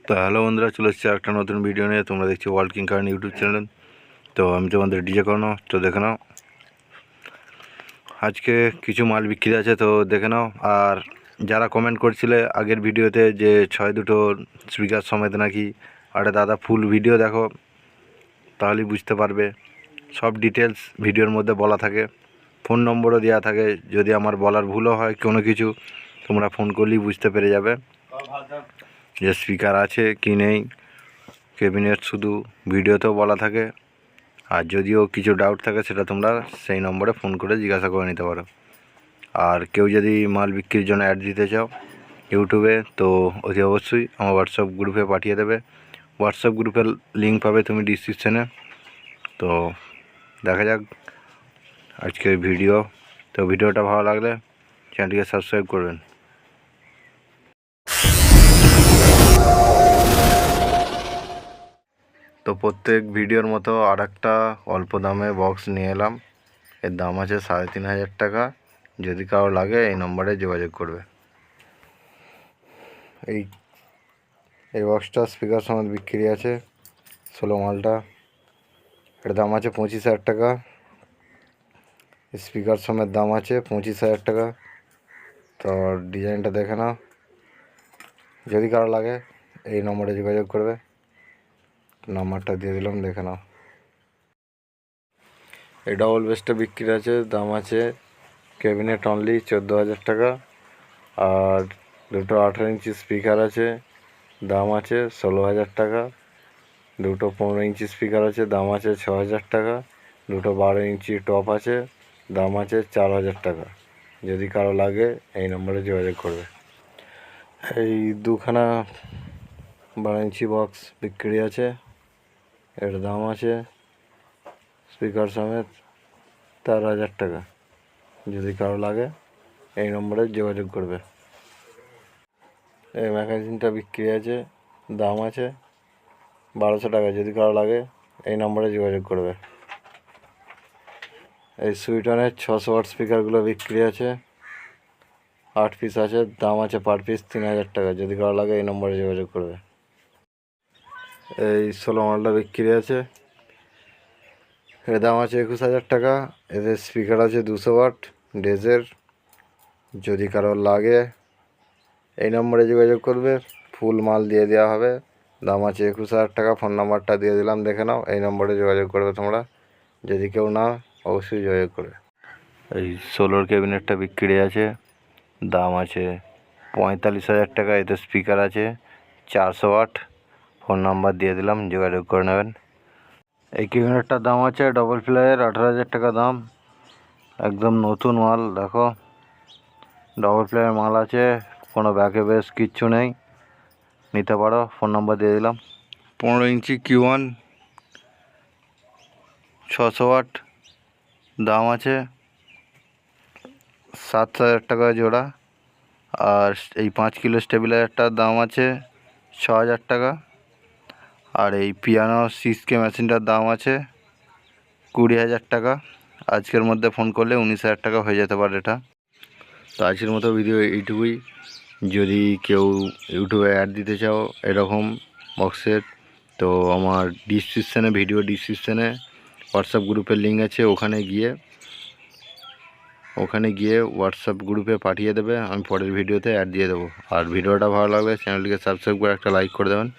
তো হ্যালো বন্ধুরা, চলে এসেছি একটা নতুন ভিডিও নিয়ে। তোমরা দেখছি world king Karn YouTube channel. তো আমি তোমাদের ডিজে করানো, তো দেখে নাও। আজকে কিছু মাল বিক্রি আছে, তো দেখে নাও। আর যারা কমেন্ট করছিলে আগের ভিডিওতে যে 6-2 স্পিকার সমেত নাকি, আরে দাদা ফুল ভিডিও দেখো, তাহলেই বুঝতে পারবে। সব ডিটেলস ভিডিওর মধ্যে বলা থাকে, ফোন নম্বরও দেওয়া থাকে। যদি আমার বলার ভুলও হয় কোনো কিছু, তোমরা ফোন করলেই বুঝতে পেরে যাবে যে স্পিকার আছে কি নেই। ক্যাবিনেট শুধু ভিডিওতেও বলা থাকে। আর যদিও কিছু ডাউট থাকে, সেটা তোমরা সেই নম্বরে ফোন করে জিজ্ঞাসা করে নিতে পারো। আর কেউ যদি মাল বিক্রির জন্য অ্যাড দিতে চাও ইউটিউবে, তো অতি অবশ্যই আমার হোয়াটসঅ্যাপ গ্রুপে পাঠিয়ে দেবে। হোয়াটসঅ্যাপ গ্রুপের লিঙ্ক পাবে তুমি ডিসক্রিপশানে। তো দেখা যাক আজকের ভিডিও। তো ভিডিওটা ভালো লাগলে চ্যানেলটিকে সাবস্ক্রাইব করবেন। তো প্রত্যেক ভিডিওর মতো আর একটা অল্প দামে বক্স নিয়ে এলাম। এর দাম আছে 3,500 টাকা। যদি কারো লাগে এই নম্বরে যোগাযোগ করবে। এই বক্সটা স্পিকার সমেত বিক্রি আছে, 16 মালটা। এর দাম আছে 25,000 টাকা। স্পিকার সমেত দাম আছে 25,000 টাকা। তো ডিজাইনটা দেখে নাও। যদি কারো লাগে এই নম্বরে যোগাযোগ করবে। নাম্বারটা দিয়ে দিলাম, দেখে নাও। এই ডবল বেসটা বিক্রি আছে, দাম আছে ক্যাবিনেট অনলি 14,000 টাকা। আর দুটো 18 ইঞ্চি স্পিকার আছে, দাম আছে 16,000 টাকা। দুটো 15 ইঞ্চি স্পিকার আছে, দাম আছে 6,000 টাকা। দুটো 12 ইঞ্চি টপ আছে, দাম আছে 4,000 টাকা। যদি কারো লাগে এই নম্বরে যোগাযোগ করবে। এই দুখানা 12 ইঞ্চি বক্স বিক্রি আছে, এর দাম আছে স্পিকার সমেত 13,000 টাকা। যদি কারো লাগে এই নম্বরে যোগাযোগ করবে। এই ম্যাগাজিনটা বিক্রি আছে, দাম আছে 1200 টাকা। যদি কারো লাগে এই নম্বরে যোগাযোগ করবে। এই সুইটনের 600 ওয়াট স্পিকারগুলো বিক্রি আছে, 8 পিস আছে, দাম আছে পার পিস 3,000 টাকা। যদি কারো লাগে এই নম্বরে যোগাযোগ করবে। এই 16 মালটা বিক্রি আছে, এর দাম আছে 21,000 টাকা। এদের স্পিকার আছে 200 ওয়াট ডেজের। যদি কারো লাগে এই নম্বরে যোগাযোগ করবে, ফুল মাল দিয়ে দেওয়া হবে। দাম আছে 21,000 টাকা। ফোন নাম্বারটা দিয়ে দিলাম, দেখে নাও। এই নম্বরে যোগাযোগ করবে তোমরা। যদি কেউ না, অবশ্যই যোগাযোগ করবে। এই 16 ক্যাবিনেটটা বিক্রি আছে, দাম আছে 45,000 টাকা। এতে স্পিকার আছে 400 ওয়াট। ফোন নাম্বার দিয়ে দিলাম, যোগাযোগ করে নেবেন। এই ক্যাবিনেটটার দাম আছে ডবল প্লেয়ের 18,000 টাকা দাম। একদম নতুন মাল, দেখো ডবল প্লেয়ার মাল আছে, কোনো ব্যাকে বেশ কিচ্ছু নেই, নিতে পারো। ফোন নাম্বার দিয়ে দিলাম। 15 ইঞ্চি Q1 600 ওয়াট, দাম আছে 7,000 টাকা জোড়া। আর এই 5 কিলো স্টেবিলাইজারটার দাম আছে 6,000 টাকা। আর এই পিয়ানো 6K মেশিনটার দাম আছে 20,000 টাকা। আজকের মধ্যে ফোন করলে 19,000 টাকা হয়ে যেতে পারে এটা। তো আজকের মতো ভিডিও এইটুকুই। যদি কেউ ইউটিউবে অ্যাড দিতে চাও এরকম বক্সের, তো আমার ডিসক্রিপশানে, ভিডিও ডিসক্রিপশানে হোয়াটসঅ্যাপ গ্রুপের লিঙ্ক আছে। ওখানে গিয়ে হোয়াটসঅ্যাপ গ্রুপে পাঠিয়ে দেবে, আমি পরের ভিডিওতে অ্যাড দিয়ে দেবো। আর ভিডিওটা ভালো লাগলে চ্যানেলটিকে সাবস্ক্রাইব করে একটা লাইক করে দেবেন।